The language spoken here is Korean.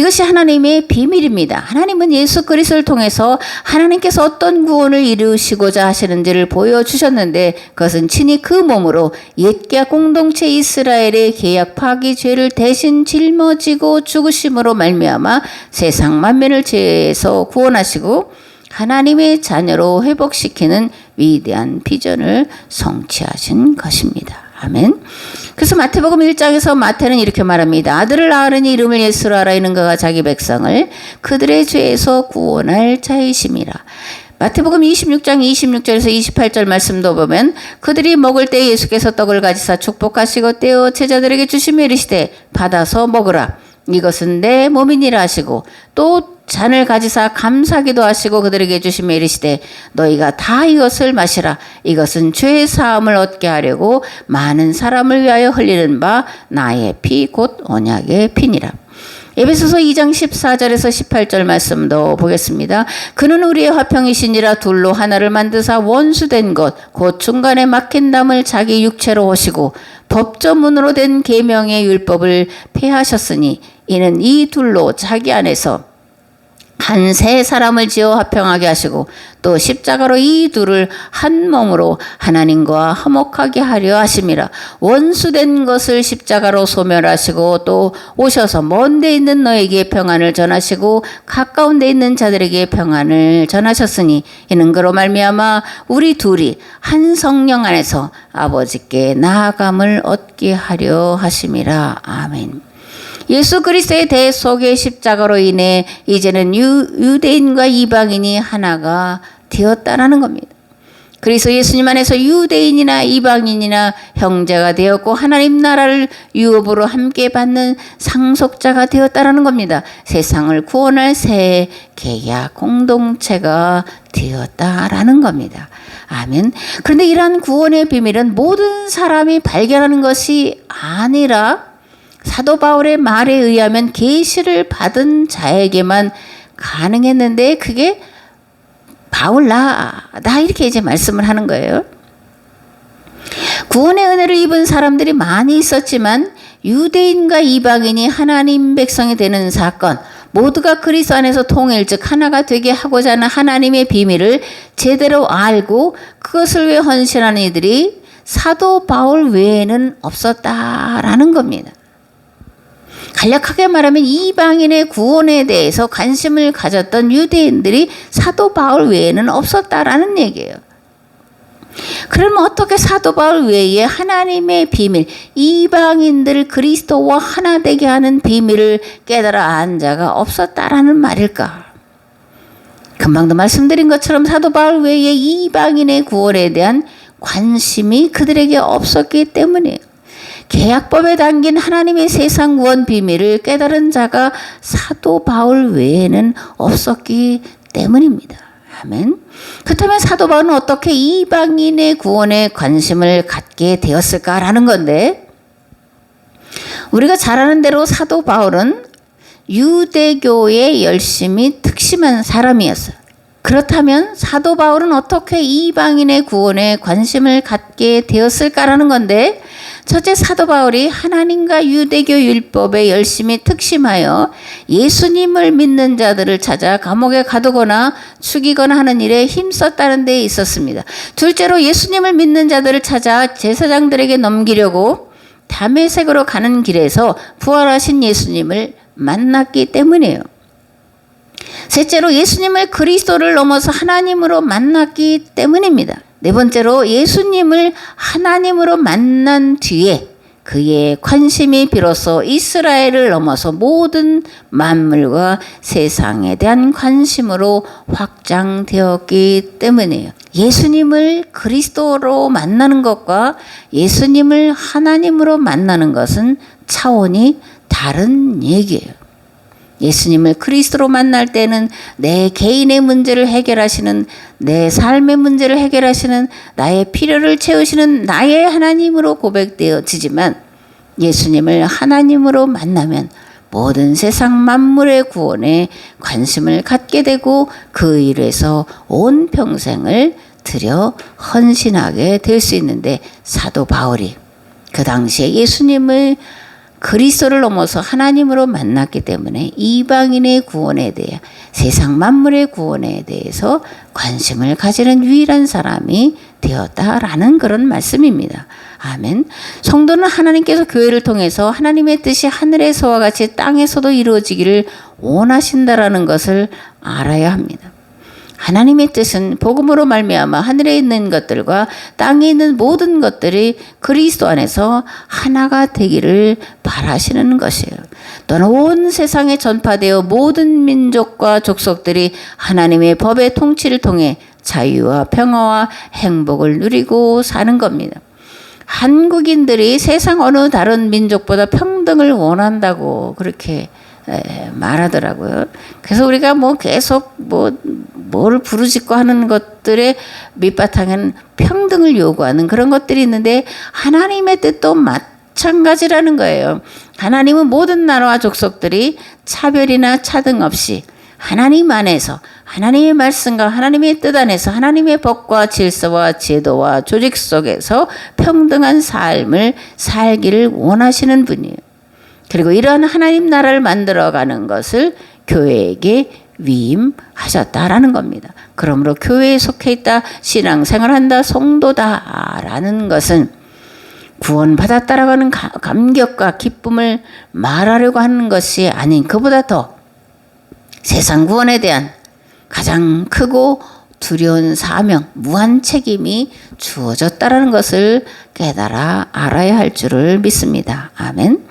이것이 하나님의 비밀입니다. 하나님은 예수 그리스도를 통해서 하나님께서 어떤 구원을 이루시고자 하시는지를 보여주셨는데 그것은 친히 그 몸으로 옛계약 공동체 이스라엘의 계약 파기 죄를 대신 짊어지고 죽으심으로 말미암아 세상 만민을 죄에서 구원하시고 하나님의 자녀로 회복시키는 위대한 비전을 성취하신 것입니다. 아멘. 그래서 마태복음 1장에서 마태는 이렇게 말합니다. 아들을 낳으려니 이름을 예수로 하라. 이는 그가 자기 백성을 그들의 죄에서 구원할 자이심이라. 마태복음 26장 26절에서 28절 말씀도 보면 그들이 먹을 때 예수께서 떡을 가지사 축복하시고 떼어 제자들에게 주시며 이르시되 받아서 먹으라. 이것은 내 몸이니라 하시고 또 잔을 가지사 감사기도 하시고 그들에게 주시며 이르시되 너희가 다 이것을 마시라. 이것은 죄의 사함을 얻게 하려고 많은 사람을 위하여 흘리는 바 나의 피 곧 언약의 피니라. 에베소서 2장 14절에서 18절 말씀도 보겠습니다. 그는 우리의 화평이시니라. 둘로 하나를 만드사 원수된 것 곧 중간에 막힌 담을 자기 육체로 오시고 법조문으로 된 계명의 율법을 폐하셨으니 이는 이 둘로 자기 안에서 한 세 사람을 지어 화평하게 하시고 또 십자가로 이 둘을 한 몸으로 하나님과 화목하게 하려 하심이라. 원수된 것을 십자가로 소멸하시고 또 오셔서 먼 데 있는 너에게 평안을 전하시고 가까운 데 있는 자들에게 평안을 전하셨으니 이는 그로 말미암아 우리 둘이 한 성령 안에서 아버지께 나아감을 얻게 하려 하심이라. 아멘. 예수 그리스도의 대속의 십자가로 인해 이제는 유대인과 이방인이 하나가 되었다라는 겁니다. 그래서 예수님 안에서 유대인이나 이방인이나 형제가 되었고 하나님 나라를 유업으로 함께 받는 상속자가 되었다라는 겁니다. 세상을 구원할 새 계약 공동체가 되었다라는 겁니다. 아멘. 그런데 이러한 구원의 비밀은 모든 사람이 발견하는 것이 아니라 사도 바울의 말에 의하면 계시를 받은 자에게만 가능했는데 그게 바울 나 이렇게 이제 말씀을 하는 거예요. 구원의 은혜를 입은 사람들이 많이 있었지만 유대인과 이방인이 하나님 백성이 되는 사건, 모두가 그리스도 안에서 통일 즉 하나가 되게 하고자 하는 하나님의 비밀을 제대로 알고 그것을 위해 헌신하는 이들이 사도 바울 외에는 없었다라는 겁니다. 간략하게 말하면 이방인의 구원에 대해서 관심을 가졌던 유대인들이 사도 바울 외에는 없었다라는 얘기예요. 그러면 어떻게 사도 바울 외에 하나님의 비밀, 이방인들을 그리스도와 하나 되게 하는 비밀을 깨달아 안 자가 없었다라는 말일까? 금방도 말씀드린 것처럼 사도 바울 외에 이방인의 구원에 대한 관심이 그들에게 없었기 때문이에요. 계약법에 담긴 하나님의 세상 구원 비밀을 깨달은 자가 사도 바울 외에는 없었기 때문입니다. 아멘. 그렇다면 사도 바울은 어떻게 이방인의 구원에 관심을 갖게 되었을까라는 건데, 우리가 잘 아는 대로 사도 바울은 유대교에 열심히 특심한 사람이었어요. 그렇다면 사도 바울은 어떻게 이방인의 구원에 관심을 갖게 되었을까라는 건데, 첫째, 사도 바울이 하나님과 유대교 율법에 열심히 특심하여 예수님을 믿는 자들을 찾아 감옥에 가두거나 죽이거나 하는 일에 힘썼다는 데 있었습니다. 둘째로, 예수님을 믿는 자들을 찾아 제사장들에게 넘기려고 다메섹으로 가는 길에서 부활하신 예수님을 만났기 때문이에요. 셋째로, 예수님을 그리스도를 넘어서 하나님으로 만났기 때문입니다. 네 번째로, 예수님을 하나님으로 만난 뒤에 그의 관심이 비로소 이스라엘을 넘어서 모든 만물과 세상에 대한 관심으로 확장되었기 때문이에요. 예수님을 그리스도로 만나는 것과 예수님을 하나님으로 만나는 것은 차원이 다른 얘기예요. 예수님을 그리스도로 만날 때는 내 개인의 문제를 해결하시는, 내 삶의 문제를 해결하시는, 나의 필요를 채우시는 나의 하나님으로 고백되어지지만, 예수님을 하나님으로 만나면 모든 세상 만물의 구원에 관심을 갖게 되고 그 일에서 온 평생을 들여 헌신하게 될 수 있는데, 사도 바울이 그 당시에 예수님을 그리스도를 넘어서 하나님으로 만났기 때문에 이방인의 구원에 대해 세상 만물의 구원에 대해서 관심을 가지는 유일한 사람이 되었다라는 그런 말씀입니다. 아멘. 성도는 하나님께서 교회를 통해서 하나님의 뜻이 하늘에서와 같이 땅에서도 이루어지기를 원하신다라는 것을 알아야 합니다. 하나님의 뜻은 복음으로 말미암아 하늘에 있는 것들과 땅에 있는 모든 것들이 그리스도 안에서 하나가 되기를 바라시는 것이에요. 또한 온 세상에 전파되어 모든 민족과 족속들이 하나님의 법의 통치를 통해 자유와 평화와 행복을 누리고 사는 겁니다. 한국인들이 세상 어느 다른 민족보다 평등을 원한다고 그렇게 말하더라고요. 그래서 우리가 계속 뭘 부르짖고 하는 것들의 밑바탕에는 평등을 요구하는 그런 것들이 있는데 하나님의 뜻도 마찬가지라는 거예요. 하나님은 모든 나라와 족속들이 차별이나 차등 없이 하나님 안에서 하나님의 말씀과 하나님의 뜻 안에서 하나님의 법과 질서와 제도와 조직 속에서 평등한 삶을 살기를 원하시는 분이에요. 그리고 이러한 하나님 나라를 만들어가는 것을 교회에게 위임하셨다라는 겁니다. 그러므로 교회에 속해 있다, 신앙생활한다, 성도다라는 것은 구원받았다라고 하는 감격과 기쁨을 말하려고 하는 것이 아닌 그보다 더 세상 구원에 대한 가장 크고 두려운 사명, 무한 책임이 주어졌다라는 것을 깨달아 알아야 할 줄을 믿습니다. 아멘.